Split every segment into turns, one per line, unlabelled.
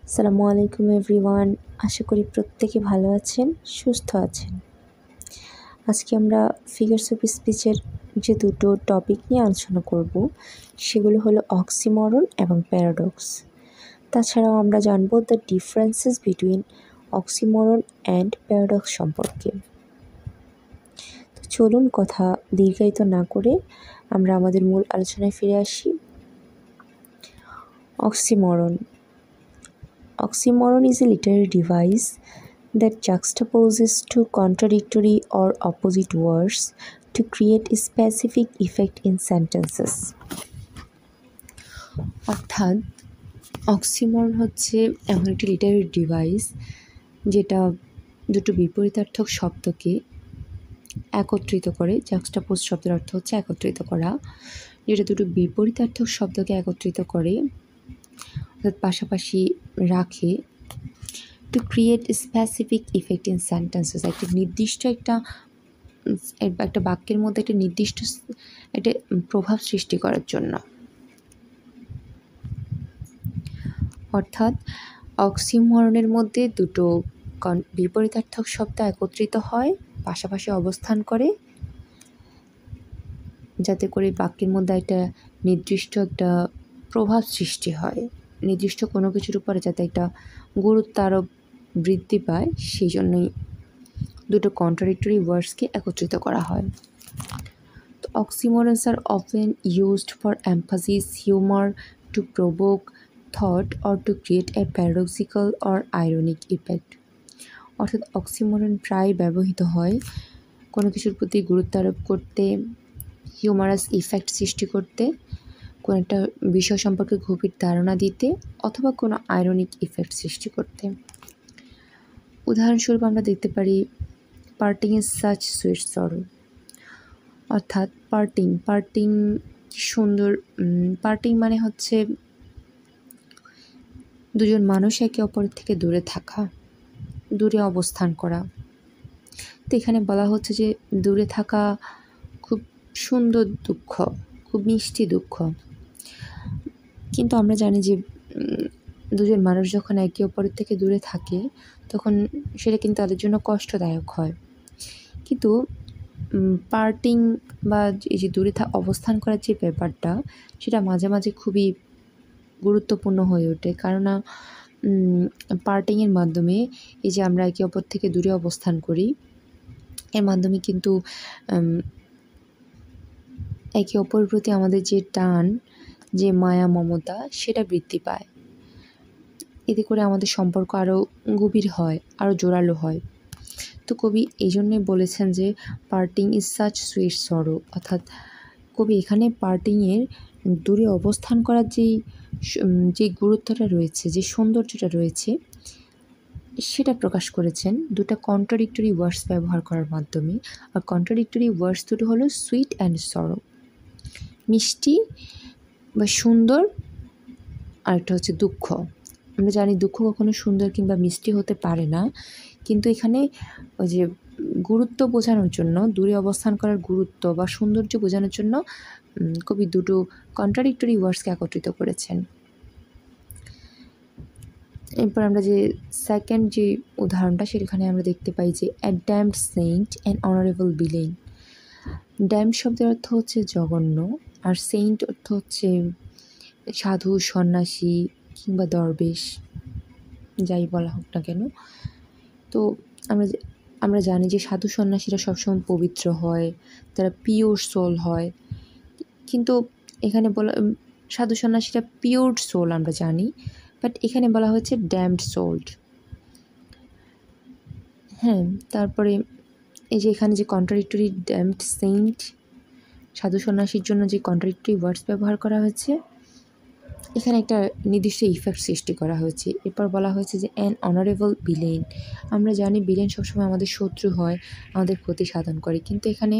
আসসালামু আলাইকুম এভরিওয়ান। আশা করি প্রত্যেকে ভালো আছেন, সুস্থ আছেন। আজকে আমরা ফিগারস অফ স্পিচের যে দুটো টপিক নিয়ে আলোচনা করব সেগুলো হলো অক্সিমরন এবং প্যারাডক্স। তাছাড়াও আমরা জানব the differences between oxymoron and paradox সম্পর্কে। তো চলুন কথা দীর্ঘায়িত না করে আমরা আমাদের মূল আলোচনায় ফিরে আসি। Oxymoron. Oxymoron is a literary device that juxtaposes two contradictory or opposite words to create a specific effect in sentences. অর্থাৎ অক্সিমরন হচ্ছে এমন একটি লিটারি ডিভাইস যেটা দুটো বিপরীতার্থক শব্দকে একত্রিত করে। জাক্সটাপোজ শব্দের অর্থ হচ্ছে একত্রিত করা, যেটা দুটো বিপরীতার্থক শব্দকে একত্রিত করে অর্থাৎ পাশাপাশি রাখে to create specific effect in sentences. একটা নির্দিষ্ট একটা বাক্যের মধ্যে একটা নির্দিষ্ট একটা প্রভাব সৃষ্টি করার জন্য। অর্থাৎ অক্সিমরনের মধ্যে দুটো বিপরীতার্থক শব্দ একত্রিত হয়, পাশাপাশি অবস্থান করে, যাতে করে বাক্যের মধ্যে একটা নির্দিষ্ট একটা প্রভাব সৃষ্টি হয়, নির্দিষ্ট কোনো কিছুর উপরে যাতে একটা গুরুত্ব আরও বৃদ্ধি পায়, সেই জন্যই দুটো কন্ট্রাডিক্টরি ওয়ার্ডসকে একত্রিত করা হয়। তো oxymorons are often used for emphasis, humour, to provoke thought or to create a paradoxical or ironic effect. অর্থাৎ অক্সিমরন প্রায় ব্যবহৃত হয় কোনো কিছুর প্রতি গুরুত্ব আরোপ করতে, হিউমারাস ইফেক্ট সৃষ্টি করতে, কোনো একটা বিষয় সম্পর্কে গভীর ধারণা দিতে, অথবা কোনো আইরনিক ইফেক্ট সৃষ্টি করতে। উদাহরণস্বরূপ আমরা দেখতে পারি পার্টিং ইজ সাচ সুইট সরো। অর্থাৎ পার্টিং সুন্দর। পার্টিং মানে হচ্ছে দুজন মানুষ একে অপরের থেকে দূরে থাকা, দূরে অবস্থান করা। তো এখানে বলা হচ্ছে যে দূরে থাকা খুব সুন্দর দুঃখ, খুব মিষ্টি দুঃখ। কিন্তু আমরা জানি যে দুজন মানুষ যখন একে অপরের থেকে দূরে থাকে তখন সেটা কিন্তু তাদের জন্য কষ্টদায়ক হয়। কিন্তু পার্টিং বা এই যে দূরে অবস্থান করার যে ব্যাপারটা, সেটা মাঝে মাঝে খুবই গুরুত্বপূর্ণ হয়ে ওঠে। কেননা পার্টিংয়ের মাধ্যমে এই যে আমরা একে অপর থেকে দূরে অবস্থান করি, এর মাধ্যমে কিন্তু একে অপরের প্রতি আমাদের যে টান, যে মায়া মমতা, সেটা বৃদ্ধি পায়। এতে করে আমাদের সম্পর্ক আরও গভীর হয়, আরও জোরালো হয়। তো কবি এই জন্যই বলেছেন যে পার্টিং ইজ সাচ সুইট সরো। অর্থাৎ কবি এখানে পার্টিংয়ের দূরে অবস্থান করার যে গুরুত্বটা রয়েছে, যে সৌন্দর্যটা রয়েছে, সেটা প্রকাশ করেছেন দুটো কন্ট্রাডিক্টরি ওয়ার্ডস ব্যবহার করার মাধ্যমে। আর কন্ট্রাডিক্টরি ওয়ার্ডস দুটো হলো সুইট অ্যান্ড সরো, মিষ্টি বা সুন্দর, আরেকটা হচ্ছে দুঃখ। আমরা জানি দুঃখ কখনো সুন্দর কিংবা মিষ্টি হতে পারে না, কিন্তু এখানে ওই যে গুরুত্ব বোঝানোর জন্য, দূরে অবস্থান করার গুরুত্ব বা সৌন্দর্য বোঝানোর জন্য কবি দুটো কন্ট্রাডিক্টরি ওয়ার্ডসকে একত্রিত করেছেন। এরপর আমরা যে সেকেন্ড যে উদাহরণটা, সেখানে আমরা দেখতে পাই যে এ ড্যামড সেইন্ট অ্যান্ড অনারেবল ভিলেন। ড্যামড শব্দের অর্থ হচ্ছে জঘন্য, আর সেইন্ট অর্থ হচ্ছে সাধু, সন্ন্যাসী কিংবা দরবেশ, যাই বলা হোক না কেন। তো আমরা জানি যে সাধু সন্ন্যাসীরা সবসময় পবিত্র হয়, তারা পিওর সোল হয়। কিন্তু এখানে বলা সাধু সন্ন্যাসীরা পিওর সোল আমরা জানি, বাট এখানে বলা হয়েছে ড্যামড সোল্ড। হ্যাঁ, তারপরে এই যে এখানে যে কন্ট্রাডিক্টরি ড্যামড সেইন্ট, সাধু সন্ন্যাসীর জন্য যে কন্ট্রাডিক্টরি ওয়ার্ডস ব্যবহার করা হয়েছে, এখানে একটা নির্দিষ্ট ইফেক্ট সৃষ্টি করা হয়েছে। এরপর বলা হয়েছে যে অ্যান অনারেবল ভিলেন। আমরা জানি ভিলেন সবসময় আমাদের শত্রু হয়, আমাদের ক্ষতি সাধন করে, কিন্তু এখানে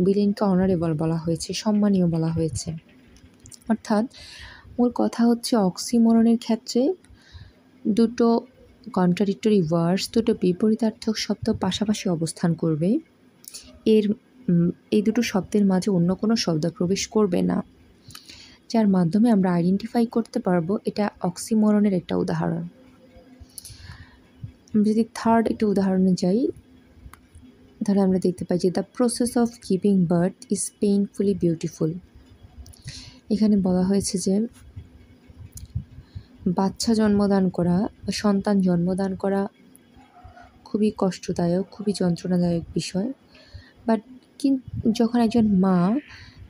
ভিলেনকে অনারেবল বলা হয়েছে, সম্মানীয় বলা হয়েছে। অর্থাৎ মূল কথা হচ্ছে অক্সিমরনের ক্ষেত্রে দুটো কন্ট্রাডিক্টরি ওয়ার্ডস, দুটো বিপরীতার্থক শব্দ পাশাপাশি অবস্থান করবে। এই দুটো শব্দের মাঝে অন্য কোনো শব্দ প্রবেশ করবে না, যার মাধ্যমে আমরা আইডেন্টিফাই করতে পারবো এটা অক্সিমরনের একটা উদাহরণ। আমরা যদি থার্ড একটা উদাহরণে যাই, তাহলে আমরা দেখতে পাই যে the process of giving birth is painfully beautiful. এখানে বলা হয়েছে যে বাচ্চা জন্মদান করা বা সন্তান জন্মদান করা খুবই কষ্টদায়ক, খুবই যন্ত্রণাদায়ক বিষয়। বাট যখন একজন মা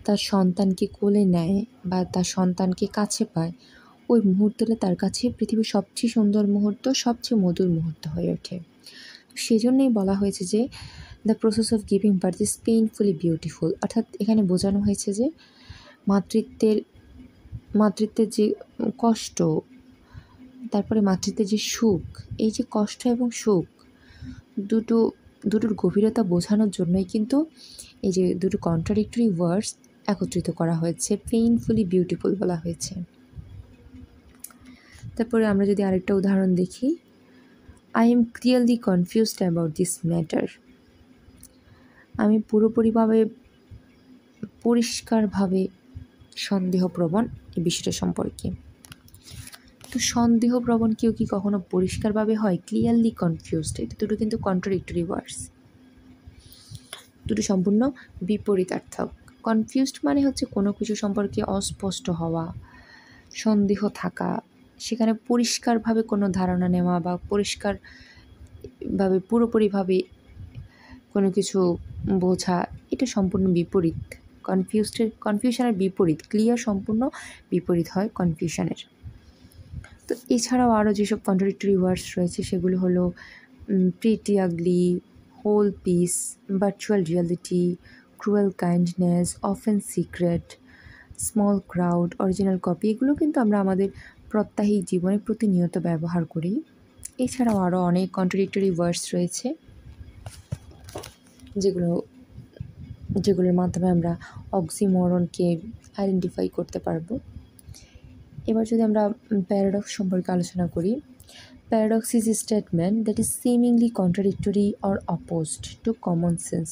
তার সন্তানকে কোলে নেয় বা তার সন্তানকে কাছে পায়, ওই মুহূর্তটা তার কাছে পৃথিবীর সবচেয়ে সুন্দর মুহূর্ত, সবচেয়ে মধুর মুহূর্ত হয়ে ওঠে। তো সেজন্যই বলা হয়েছে যে the process of giving birth is painfully beautiful. অর্থাৎ এখানে বোঝানো হয়েছে যে মাতৃত্বের যে কষ্ট, তারপরে মাতৃত্বের যে সুখ, এই যে কষ্ট এবং সুখ দুটোর গভীরতা বোঝানোর জন্যই কিন্তু এই যে দুটো কন্ট্রাডিক্টরি ওয়ার্ডস একত্রিত করা হয়েছে, পেইনফুলি বিউটিফুল বলা হয়েছে। তারপরে আমরা যদি আরেকটা উদাহরণ দেখি, I am clearly confused about this matter. আমি পরিষ্কারভাবে সন্দেহপ্রবণ এই বিষয়টা সম্পর্কে। তো সন্দেহপ্রবণ কেউ কি কখনো পরিষ্কারভাবে হয়? ক্লিয়ারলি কনফিউজড, এটা দুটো কিন্তু কন্ট্রাডিক্টরি ওয়ার্ডস, দুটো সম্পূর্ণ বিপরীতার্থক। কনফিউজড মানে হচ্ছে কোনো কিছু সম্পর্কে অস্পষ্ট হওয়া, সন্দেহ থাকা, সেখানে পরিষ্কারভাবে কোনো ধারণা নেওয়া বা পরিষ্কারভাবে পুরোপুরিভাবে কোনো কিছু বোঝা, এটা সম্পূর্ণ বিপরীত। কনফিউশনের বিপরীত। ক্লিয়ার সম্পূর্ণ বিপরীত হয় কনফিউশনের। তো এছাড়াও আরও যেসব কন্ট্রাডিক্টরি ওয়ার্ডস রয়েছে সেগুলো হলো pretty ugly, whole piece, virtual reality, cruel kindness, open secret, small crowd, original copy. এগুলো কিন্তু আমরা আমাদের প্রত্যাহিক জীবনে প্রতিনিয়ত ব্যবহার করি। এছাড়াও আরও অনেক কন্ট্রাডিক্টরি ওয়ার্ডস রয়েছে যেগুলোর মাধ্যমে আমরা অক্সিমোরনকে আইডেন্টিফাই করতে পারবো। এবার যদি আমরা প্যারাডক্স সম্পর্কে আলোচনা করি, paradox is a statement that is seemingly contradictory or opposed to common sense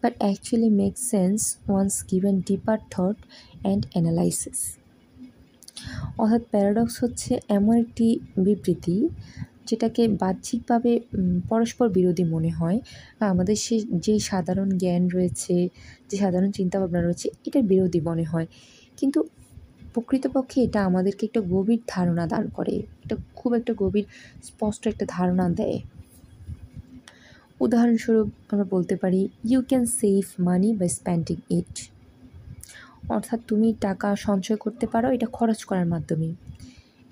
but actually make sense once given deeper thought and analysis. অর্থাৎ প্যারাডক্স হচ্ছে এমন একটি বিবৃতি যেটাকে বাহ্যিকভাবে পরস্পর বিরোধী মনে হয়, আমাদের যেই সাধারণ জ্ঞান রয়েছে, যে সাধারণ চিন্তাভাবনা রয়েছে, এটার বিরোধী মনে হয়, কিন্তু প্রকৃতপক্ষে এটা আমাদেরকে একটা গভীর ধারণা দান করে, এটা খুব একটা গভীর স্পষ্ট একটা ধারণা দেয়। উদাহরণস্বরূপ আমরা বলতে পারি, you can save money by spending it. অর্থাৎ তুমি টাকা সঞ্চয় করতে পারো এটা খরচ করার মাধ্যমে।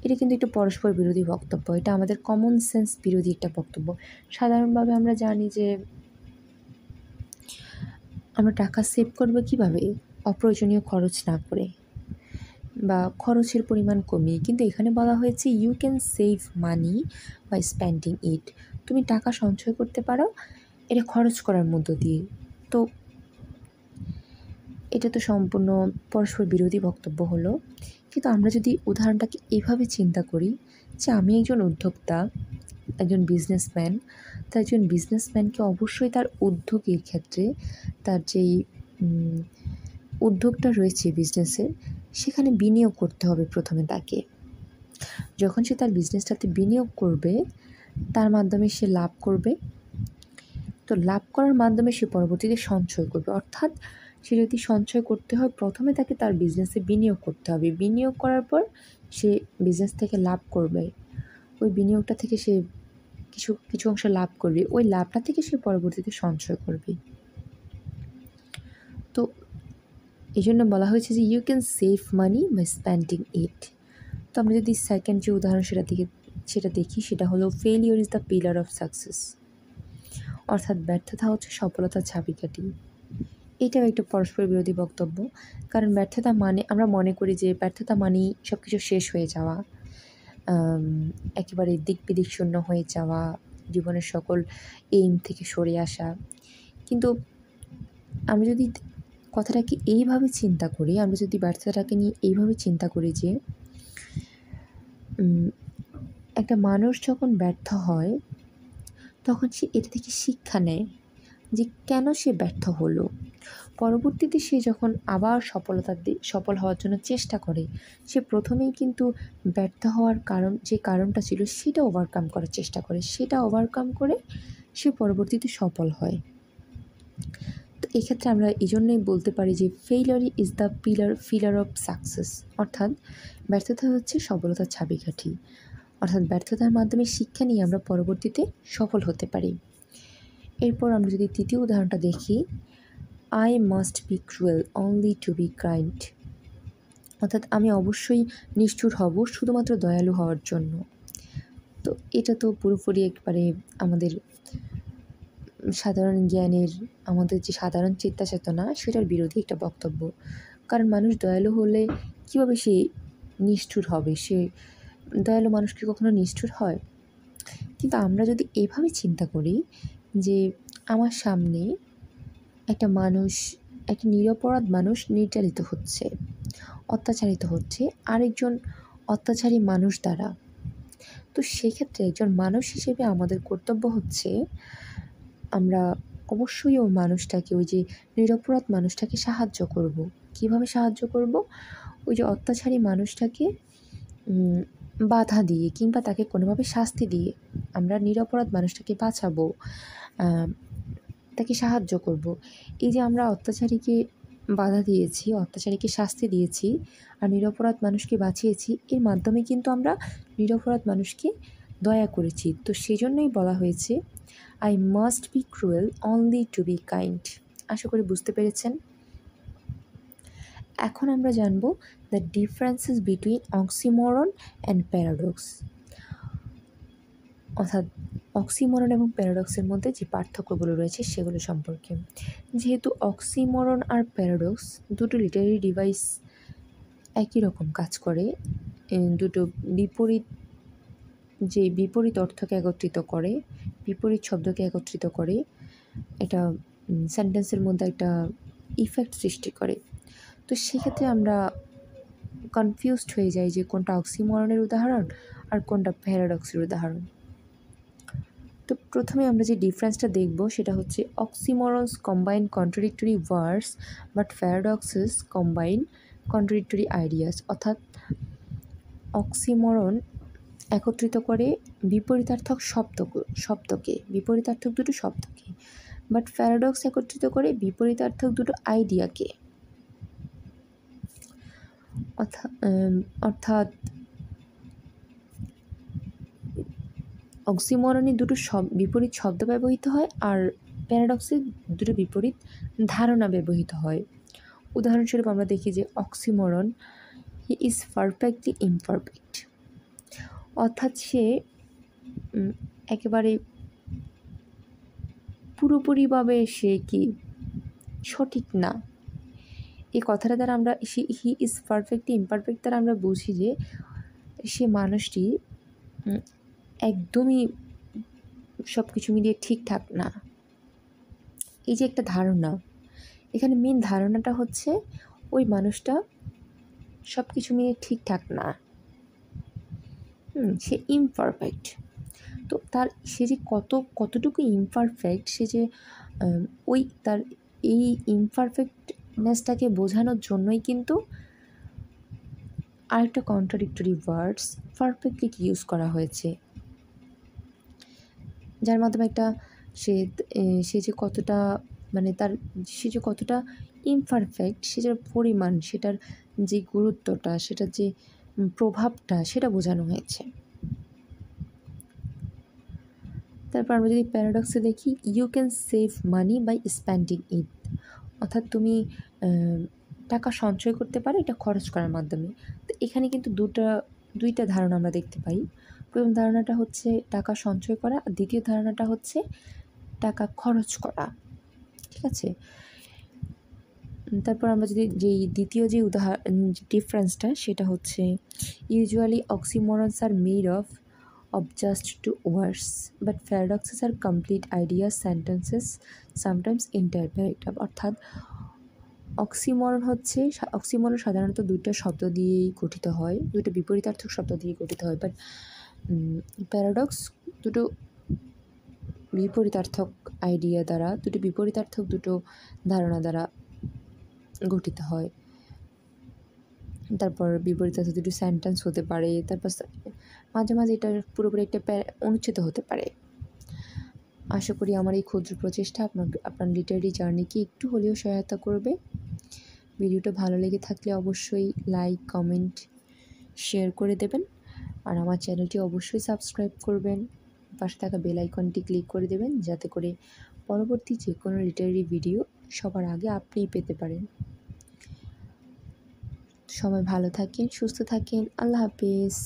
এটা কিন্তু একটা পরস্পর বিরোধী বক্তব্য, এটা আমাদের কমন সেন্স বিরোধী একটা বক্তব্য। সাধারণভাবে আমরা জানি যে আমরা টাকা সেভ করবো কীভাবে? অপ্রয়োজনীয় খরচ না করে বা খরচের পরিমাণ কমিয়ে। কিন্তু এখানে বলা হয়েছে you can save money by spending it, তুমি টাকা সঞ্চয় করতে পারো এটা খরচ করার মধ্য দিয়ে। তো এটা তো সম্পূর্ণ পরস্পর বিরোধী বক্তব্য হলো। কিন্তু আমরা যদি উদাহরণটাকে এইভাবে চিন্তা করি যে আমি একজন উদ্যোক্তা, একজন বিজনেসম্যান, তো একজন বিজনেসম্যানকে অবশ্যই তার উদ্যোগের ক্ষেত্রে তার যেই উদ্যোগটা রয়েছে বিজনেসের, সেখানে বিনিয়োগ করতে হবে প্রথমে তাকে। যখন সে তার বিজনেসটাতে বিনিয়োগ করবে, তার মাধ্যমে সে লাভ করবে। তো লাভ করার মাধ্যমে সে পরবর্তীতে সঞ্চয় করবে। অর্থাৎ সে যদি সঞ্চয় করতে হয়, প্রথমে তাকে তার বিজনেসে বিনিয়োগ করতে হবে। বিনিয়োগ করার পর সে বিজনেস থেকে লাভ করবে, ওই বিনিয়োগটা থেকে সে কিছু অংশ লাভ করবে, ওই লাভটা থেকে সে পরবর্তীতে সঞ্চয় করবে। তো এই জন্য বলা হয়েছে যে you can save money by spending it. তো আমরা যদি সেকেন্ড যে উদাহরণ সেটা দেখি, সেটা হলো failure is the pillar of success. অর্থাৎ ব্যর্থতা হচ্ছে সফলতার চাবিকাঠি। এটাও একটা পরস্পর বিরোধী বক্তব্য, কারণ ব্যর্থতা মানে আমরা মনে করি যে ব্যর্থতা মানেই সব কিছু শেষ হয়ে যাওয়া, একেবারে দিক বিদিক শূন্য হয়ে যাওয়া, জীবনের সকল এইম থেকে সরে আসা। কিন্তু আমরা যদি কথাটাকে এইভাবে চিন্তা করি, আমরা যদি ব্যর্থতাটাকে নিয়ে এইভাবে চিন্তা করি যে একটা মানুষ যখন ব্যর্থ হয় তখন সে এটা থেকে শিক্ষা নেয় যে কেন সে ব্যর্থ হলো, পরবর্তীতে সে যখন আবার সফল হওয়ার জন্য চেষ্টা করে, সে প্রথমেই কিন্তু ব্যর্থ হওয়ার যে কারণটা ছিল সেটা ওভারকাম করার চেষ্টা করে, সেটা ওভারকাম করে সে পরবর্তীতে সফল হয়। তো এক্ষেত্রে আমরা এই জন্যই বলতে পারি যে failure is the pillar of success, অর্থাৎ ব্যর্থতা হচ্ছে সফলতার চাবিকাঠি। অর্থাৎ ব্যর্থতার মাধ্যমে শিক্ষা নিয়ে আমরা পরবর্তীতে সফল হতে পারি। এরপর আমরা যদি তৃতীয় উদাহরণটা দেখি, I must be cruel only to be kind, অর্থাৎ আমি অবশ্যই নিষ্ঠুর হব শুধুমাত্র দয়ালু হওয়ার জন্য। তো এটা তো পুরোপুরি একবারে আমাদের সাধারণ জ্ঞানের, আমাদের যে সাধারণ চিন্তা চেতনা সেটার বিরোধী একটা বক্তব্য। কারণ মানুষ দয়ালু হলে কীভাবে সে নিষ্ঠুর হবে? সে দয়ালু মানুষ কি কখনো নিষ্ঠুর হয়? কিন্তু আমরা যদি এভাবে চিন্তা করি যে আমার সামনে একটা নিরপরাধ মানুষ নির্যাতিত হচ্ছে, অত্যাচারিত হচ্ছে আরেকজন অত্যাচারী মানুষ দ্বারা, তো সেক্ষেত্রে একজন মানুষ হিসেবে আমাদের কর্তব্য হচ্ছে আমরা অবশ্যই ওই মানুষটাকে, ওই যে নিরপরাধ মানুষটাকে সাহায্য করব। কিভাবে সাহায্য করব? ওই যে অত্যাচারী মানুষটাকে বাধা দিয়ে কিংবা তাকে কোনোভাবে শাস্তি দিয়ে আমরা নিরপরাধ মানুষটাকে বাঁচাবো, তাকে সাহায্য করব। এই যে আমরা অত্যাচারীকে বাধা দিয়েছি, অত্যাচারীকে শাস্তি দিয়েছি আর নিরপরাধ মানুষকে বাঁচিয়েছি, এর মাধ্যমে কিন্তু আমরা নিরপরাধ মানুষকে দয়া করেছি। তো সেজন্যই বলা হয়েছে I must be cruel only to be kind. আশা করি বুঝতে পেরেছেন। এখন আমরা জানব the differences between oxymoron and paradox, অর্থাৎ অক্সিমরন এবং প্যারাডক্সের মধ্যে যে পার্থক্যগুলো রয়েছে সেগুলো সম্পর্কে। যেহেতু অক্সিমরন আর প্যারাডক্স দুটো লিটারি ডিভাইস একই রকম কাজ করে, দুটো বিপরীত অর্থকে একত্রিত করে, বিপরীত শব্দকে একত্রিত করে, এটা সেন্টেন্সের মধ্যে একটা ইফেক্ট সৃষ্টি করে। তো সেক্ষেত্রে আমরা কনফিউজড হয়ে যাই যে কোনটা অক্সিমরনের উদাহরণ আর কোনটা প্যারাডক্সের উদাহরণ। তো প্রথমে আমরা যে ডিফারেন্সটা দেখব সেটা হচ্ছে oxymorons combine contradictory words but paradoxes combine contradictory ideas, অর্থাৎ অক্সিমরন একত্রিত করে বিপরীতার্থক দুটো শব্দকে, বাট প্যারাডক্স একত্রিত করে বিপরীতার্থক দুটো আইডিয়াকে। অর্থাৎ অক্সিমরনে দুটো বিপরীত শব্দ ব্যবহৃত হয় আর প্যারাডক্সে দুটো বিপরীত ধারণা ব্যবহৃত হয়। উদাহরণস্বরূপ আমরা দেখি যে oxymoron, he is perfectly imperfect, অর্থাৎ সে একেবারে পুরোপুরিভাবে সে কি সঠিক না। এই কথাটা দ্বারা আমরা হি ইজ পারফেক্টলি ইমপারফেক্ট দ্বারা আমরা বুঝি যে সে মানুষটি একদমই সব কিছু মিলিয়ে ঠিকঠাক না। এই যে একটা ধারণা, এখানে মেন ধারণাটা হচ্ছে ওই মানুষটা সব কিছু মিলিয়ে ঠিকঠাক না, সে ইমপারফেক্ট। তো সে যে কতটুকু ইমপারফেক্ট, সে যে তার এই ইমপারফেক্টনেসটাকে বোঝানোর জন্যই কিন্তু আরেকটা কন্ট্রাডিক্টরি ওয়ার্ডস পারফেক্টলি ইউজ করা হয়েছে, যার মাধ্যমে একটা সে যে কতটা ইমপারফেক্ট, সেটার পরিমাণ, সেটার যে গুরুত্বটা, সেটার যে প্রভাবটা, সেটা বোঝানো হয়েছে। তারপর আমরা যদি প্যারাডক্সে দেখি, you can save money by spending it, অর্থাৎ তুমি টাকা সঞ্চয় করতে পারো এটা খরচ করার মাধ্যমে। তো এখানে কিন্তু দুইটা ধারণা আমরা দেখতে পাই। প্রথম ধারণাটা হচ্ছে টাকা সঞ্চয় করা, আর দ্বিতীয় ধারণাটা হচ্ছে টাকা খরচ করা, ঠিক আছে। তারপর আমরা যদি দ্বিতীয় যে ডিফারেন্সটা সেটা হচ্ছে usually oxymorons are made of just two words but paradoxes are complete ideas, sentences, sometimes interpretive, অর্থাৎ অক্সিমরন সাধারণত দুটো শব্দ দিয়েই গঠিত হয়, দুটো বিপরীতার্থক শব্দ দিয়ে গঠিত হয়, বাট প্যারাডক্স দুটো বিপরীতার্থক আইডিয়া দ্বারা, দুটো বিপরীতার্থক দুটো ধারণা দ্বারা গঠিত হয়। তারপর বিপরীতার্থক দুটো সেন্টেন্স হতে পারে, তারপর মাঝে মাঝে এটা পুরোপুরি একটা অনুচ্ছেদ হতে পারে। আশা করি আমার এই ক্ষুদ্র প্রচেষ্টা আপনার লিটারেরি জার্নিকে একটু হলেও সহায়তা করবে। ভিডিওটা ভালো লেগে থাকলে অবশ্যই লাইক, কমেন্ট, শেয়ার করে দেবেন। আর আমার চ্যানেলটি অবশ্যই সাবস্ক্রাইব করবেন, পাশে থাকা বেল আইকনটি ক্লিক করে দেবেন, যাতে করে পরবর্তী যে কোনো লিটারেরি ভিডিও সবার আগে আপনিই পেতে পারেন। সবাই ভালো থাকেন, সুস্থ থাকেন। আল্লাহ হাফেজ।